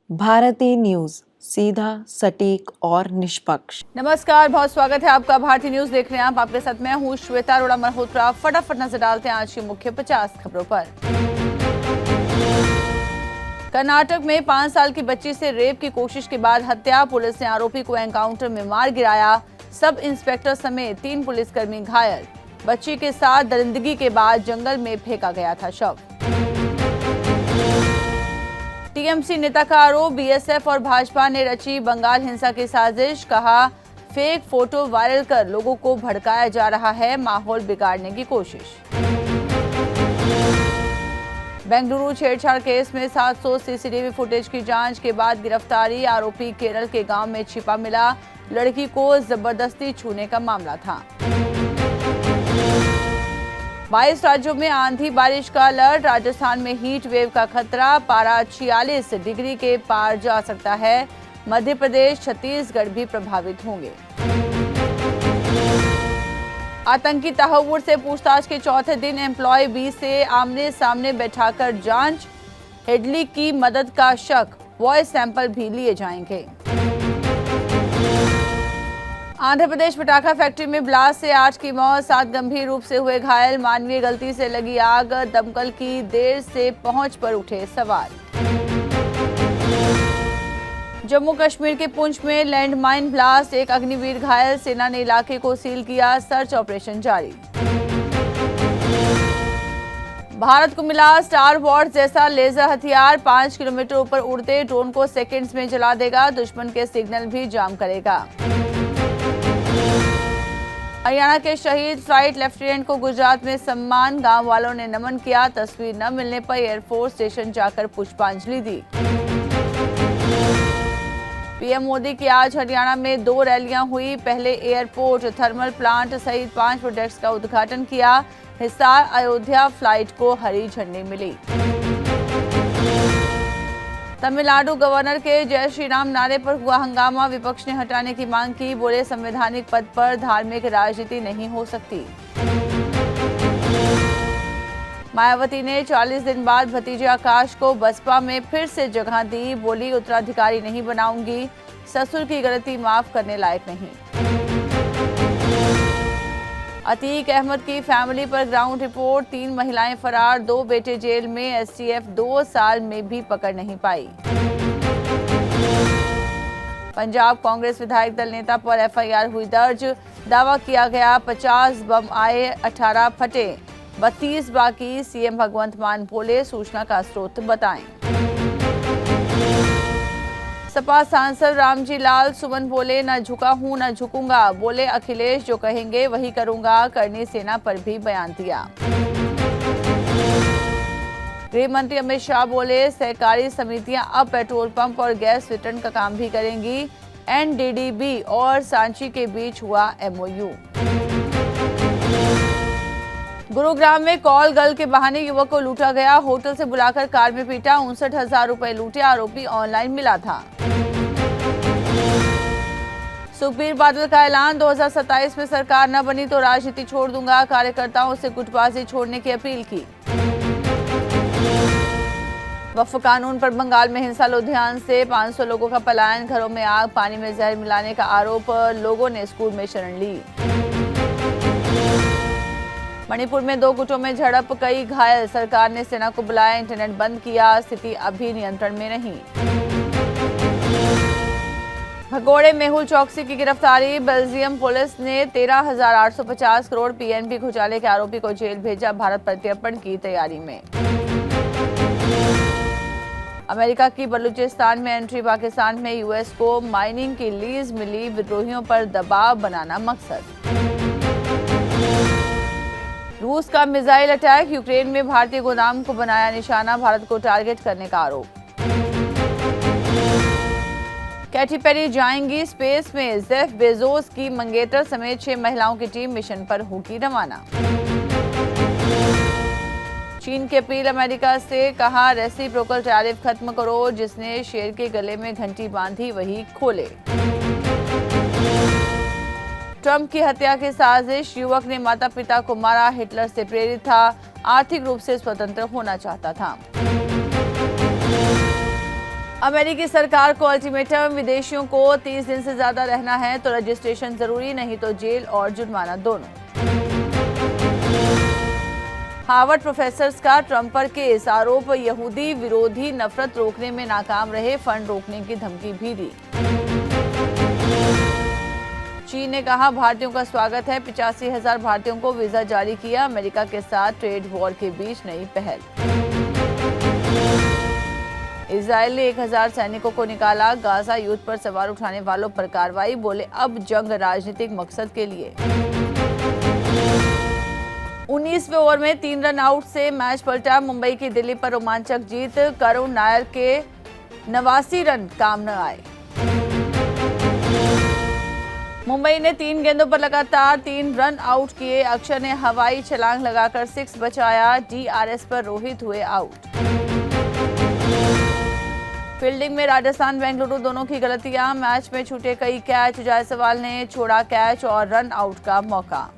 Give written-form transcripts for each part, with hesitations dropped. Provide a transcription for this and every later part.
Bharti news, सीधा, सटीक और निष्पक्ष। नमस्कार, बहुत स्वागत है आपका भारती न्यूज देख रहे हैं आप। आपके साथ मैं हूं श्वेता अरोड़ा मल्होत्रा। फटाफट नजर डालते हैं आज की मुख्य 50 खबरों पर। कर्नाटक में 5 साल की बच्ची से रेप की कोशिश के बाद हत्या, पुलिस ने आरोपी को एनकाउंटर में मार गिराया। सब इंस्पेक्टर समेत 3 पुलिसकर्मी घायल। बच्ची के साथ दरिंदगी के बाद जंगल में फेंका गया था शव। टीएमसी नेता का आरोप, बीएसएफ और भाजपा ने रची बंगाल हिंसा की साजिश। कहा, फेक फोटो वायरल कर लोगों को भड़काया जा रहा है, माहौल बिगाड़ने की कोशिश। बेंगलुरु छेड़छाड़ केस में 700 सीसीटीवी फुटेज की जांच के बाद गिरफ्तारी। आरोपी केरल के गांव में छिपा मिला। लड़की को जबरदस्ती छूने का मामला था। 22 राज्यों में आंधी बारिश का अलर्ट। राजस्थान में हीट वेव का खतरा, पारा 46 डिग्री के पार जा सकता है। मध्य प्रदेश, छत्तीसगढ़ भी प्रभावित होंगे। आतंकी तहव्वुर से पूछताछ के चौथे दिन एम्प्लॉय बी से आमने सामने बैठाकर जांच। हेडली की मदद का शक, वॉइस सैंपल भी लिए जाएंगे। आंध्र प्रदेश पटाखा फैक्ट्री में ब्लास्ट से 8 की मौत, 7 गंभीर रूप से हुए घायल। मानवीय गलती से लगी आग, दमकल की देर से पहुंच पर उठे सवाल। जम्मू कश्मीर के पुंछ में लैंडमाइन ब्लास्ट, एक अग्निवीर घायल। सेना ने इलाके को सील किया, सर्च ऑपरेशन जारी। भारत को मिला स्टार वॉर्स जैसा लेजर हथियार, 5 किलोमीटर ऊपर उड़ते ड्रोन को सेकंड्स में जला देगा। दुश्मन के सिग्नल भी जाम करेगा। हरियाणा के शहीद फ्लाइट लेफ्टिनेंट को गुजरात में सम्मान, गांव वालों ने नमन किया। तस्वीर न मिलने पर एयरफोर्स स्टेशन जाकर पुष्पांजलि दी। पीएम मोदी की आज हरियाणा में 2 रैलियां हुई। पहले एयरपोर्ट, थर्मल प्लांट सहित 5 प्रोजेक्ट्स का उद्घाटन किया। हिसार अयोध्या फ्लाइट को हरी झंडी मिली। तमिलनाडु गवर्नर के जय श्री राम नारे पर हुआ हंगामा, विपक्ष ने हटाने की मांग की। बोले, संवैधानिक पद पर धार्मिक राजनीति नहीं हो सकती। मायावती ने 40 दिन बाद भतीजे आकाश को बसपा में फिर से जगह दी। बोली, उत्तराधिकारी नहीं बनाऊंगी, ससुर की गलती माफ करने लायक नहीं। अतीक अहमद की फैमिली पर ग्राउंड रिपोर्ट, 3 महिलाएं फरार, 2 बेटे जेल में। एसटीएफ 2 साल में भी पकड़ नहीं पाई। पंजाब कांग्रेस विधायक दल नेता पर एफआईआर हुई दर्ज। दावा किया गया 50 बम आए, 18 फटे, 32 बाकी। सीएम भगवंत मान बोले, सूचना का स्रोत बताएं। सपा सांसद रामजी लाल सुमन बोले, न झुका हूं न झुकूंगा। बोले, अखिलेश जो कहेंगे वही करूंगा। करनी सेना पर भी बयान दिया। गृह मंत्री अमित शाह बोले, सहकारी समितियां अब पेट्रोल पंप और गैस वितरण का काम भी करेंगी। एनडीडीबी और सांची के बीच हुआ एमओयू। गुरुग्राम में कॉल गर्ल के बहाने युवक को लूटा गया। होटल से बुलाकर कार में पीटा, 59,000 रुपए लूटे। आरोपी ऑनलाइन मिला था। सुखबीर बादल का ऐलान, 2027 में सरकार न बनी तो राजनीति छोड़ दूंगा। कार्यकर्ताओं से गुटबाजी छोड़ने की अपील की। वक्फ कानून पर बंगाल में हिंसा, लुधियाना से 500 लोगों का पलायन। घरों में आग, पानी में जहर मिलाने का आरोप। लोगों ने स्कूल में शरण ली। मणिपुर में 2 गुटों में झड़प, कई घायल। सरकार ने सेना को बुलाया, इंटरनेट बंद किया। स्थिति अभी नियंत्रण में नहीं। भगोड़े मेहुल चौकसी की गिरफ्तारी, बेल्जियम पुलिस ने 13,850 करोड़ पीएनबी घोटाले के आरोपी को जेल भेजा। भारत प्रत्यर्पण की तैयारी में। अमेरिका की बलूचिस्तान में एंट्री, पाकिस्तान में यूएस को माइनिंग की लीज मिली। विद्रोहियों पर दबाव बनाना मकसद। रूस का मिसाइल अटैक, यूक्रेन में भारतीय गोदाम को बनाया निशाना। भारत को टारगेट करने का आरोप। कैटी पेरी जाएंगी स्पेस में, जेफ बेजोस की मंगेतर समेत 6 महिलाओं की टीम मिशन पर होगी रवाना। चीन की अपील अमेरिका से, कहा रेसिप्रोकल टैरिफ खत्म करो। जिसने शेर के गले में घंटी बांधी वही खोले। ट्रंप की हत्या की साजिश, युवक ने माता पिता को मारा, हिटलर से प्रेरित था, आर्थिक रूप से स्वतंत्र होना चाहता था। अमेरिकी सरकार को अल्टीमेटम, विदेशियों को 30 दिन से ज्यादा रहना है तो रजिस्ट्रेशन जरूरी, नहीं तो जेल और जुर्माना दोनों। हार्वर्ड प्रोफेसर्स का ट्रंप पर केस, आरोप यहूदी विरोधी नफरत रोकने में नाकाम रहे, फंड रोकने की धमकी भी दी। चीन ने कहा भारतीयों का स्वागत है, 85,000 भारतीयों को वीजा जारी किया, अमेरिका के साथ ट्रेड वॉर के बीच नई पहल। इजराइल ने 1000 सैनिकों को निकाला, गाजा युद्ध पर सवाल उठाने वालों पर कार्रवाई, बोले अब जंग राजनीतिक मकसद के लिए। 19वें ओवर में 3 रन आउट से मैच पलटा, मुंबई की दिल्ली पर रोमांचक जीत, करुण नायर के 89 रन काम न आए। मुंबई ने 3 गेंदों पर लगातार 3 रन आउट किए, अक्षर ने हवाई छलांग लगाकर 6 बचाया, डीआरएस पर रोहित हुए आउट। फील्डिंग में राजस्थान बेंगलुरु दोनों की गलतियां, मैच में छूटे कई कैच, जायसवाल ने छोड़ा कैच और रन आउट का मौका।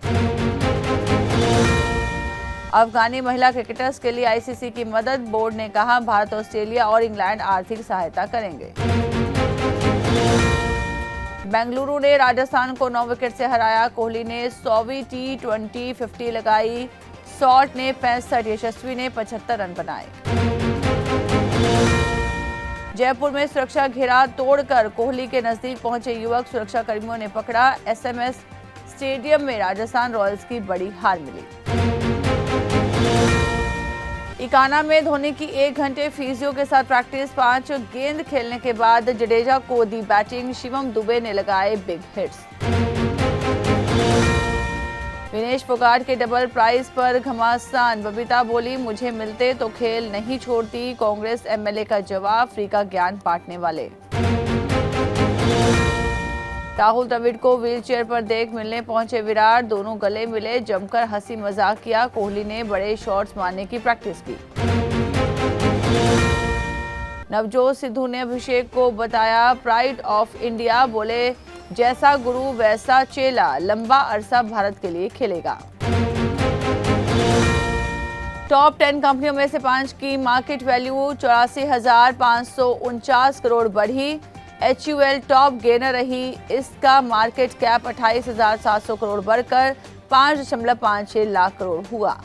अफगानी महिला क्रिकेटर्स के लिए आईसीसी की मदद, बोर्ड ने कहा भारत, ऑस्ट्रेलिया और इंग्लैंड आर्थिक सहायता करेंगे। बेंगलुरु ने राजस्थान को 9 विकेट से हराया, कोहली ने 100वीं T20 50 लगाई, सॉल्ट ने 65, यशस्वी ने 75 रन बनाए। जयपुर में सुरक्षा घेरा तोड़कर कोहली के नजदीक पहुंचे युवक, सुरक्षा कर्मियों ने पकड़ा, एसएमएस स्टेडियम में राजस्थान रॉयल्स की बड़ी हार मिली। इकाना में धोनी की 1 घंटे फिजियो के साथ प्रैक्टिस, 5 गेंद खेलने के बाद जडेजा को दी बैटिंग, शिवम दुबे ने लगाए बिग हिट्स। विनेश फोगाट के डबल प्राइज पर घमासान, बबीता बोली मुझे मिलते तो खेल नहीं छोड़ती, कांग्रेस एमएलए का जवाब, फ्री का ज्ञान बांटने वाले। राहुल द्रविड़ को व्हीलचेयर पर देख मिलने पहुंचे विराट, दोनों गले मिले, जमकर हंसी मजाक किया, कोहली ने बड़े शॉट्स मारने की प्रैक्टिस की। नवजोत सिद्धू ने अभिषेक को बताया प्राइड ऑफ इंडिया, बोले जैसा गुरु वैसा चेला, लंबा अरसा भारत के लिए खेलेगा। टॉप 10 कंपनियों में से 5 की मार्केट वैल्यू 84,549 करोड़ बढ़ी, HUL टॉप गेनर रही, इसका मार्केट कैप 28,700 करोड़ बढ़कर 5.56 लाख करोड़ हुआ।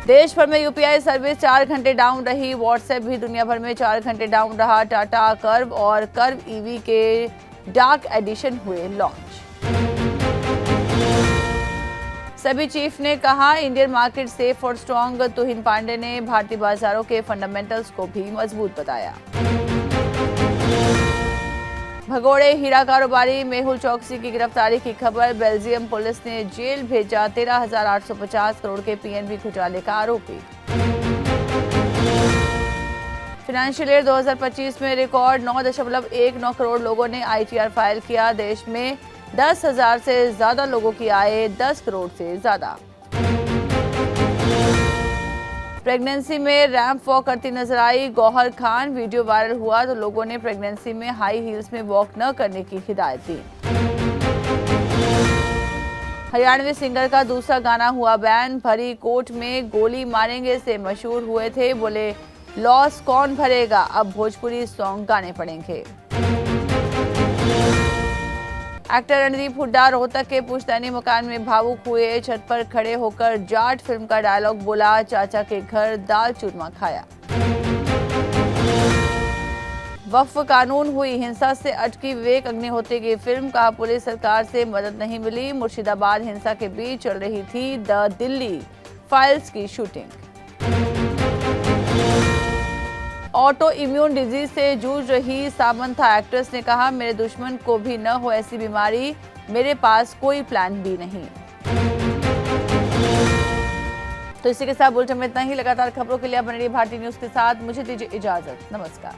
देश भर में यूपीआई सर्विस 4 घंटे डाउन रही, व्हाट्सएप भी दुनिया भर में 4 घंटे डाउन रहा, टाटा कर्व और कर्व ईवी के डार्क एडिशन हुए लॉन्च। सभी चीफ ने कहा इंडियन मार्केट सेफ और स्ट्रॉन्ग, तुहिन पांडे ने भारतीय बाजारों के फंडामेंटल्स को भी मजबूत बताया। भगोड़े हीरा कारोबारी मेहुल चौकसी की गिरफ्तारी की खबर, बेल्जियम पुलिस ने जेल भेजा 13,850 करोड़ के पीएनबी घोटाले का आरोपी। फाइनेंशियल ईयर 2025 में रिकॉर्ड 9.19 करोड़ लोगों ने आईटीआर फाइल किया, देश में 10,000 से ज्यादा लोगों की आय 10 करोड़ से ज्यादा। प्रेगनेंसी में रैंप वॉक करती नजर आई गौहर खान, वीडियो वायरल हुआ तो लोगों ने प्रेगनेंसी में हाई हील्स में वॉक न करने की हिदायत दी। हरियाणवी सिंगर का दूसरा गाना हुआ बैन, भरी कोर्ट में गोली मारेंगे से मशहूर हुए थे, बोले लॉस कौन भरेगा, अब भोजपुरी सॉन्ग गाने पड़ेंगे। एक्टर रणदीप हुड्डा रोहतक के पुश्तैनी मकान में भावुक हुए, छत पर खड़े होकर जाट फिल्म का डायलॉग बोला, चाचा के घर दाल चूरमा खाया। वक्फ कानून हुई हिंसा से अटकी विवेक अग्निहोत्री की फिल्म, कहा पुलिस सरकार से मदद नहीं मिली, मुर्शिदाबाद हिंसा के बीच चल रही थी द दिल्ली फाइल्स की शूटिंग। ऑटो इम्यून डिजीज से जूझ रही सामंथा एक्ट्रेस ने कहा मेरे दुश्मन को भी न हो ऐसी बीमारी, मेरे पास कोई प्लान बी नहीं। तो इसी के साथ बुलेटिन में इतना ही। लगातार खबरों के लिए बने रहिए भारतीय न्यूज के साथ। मुझे दीजिए इजाजत। नमस्कार।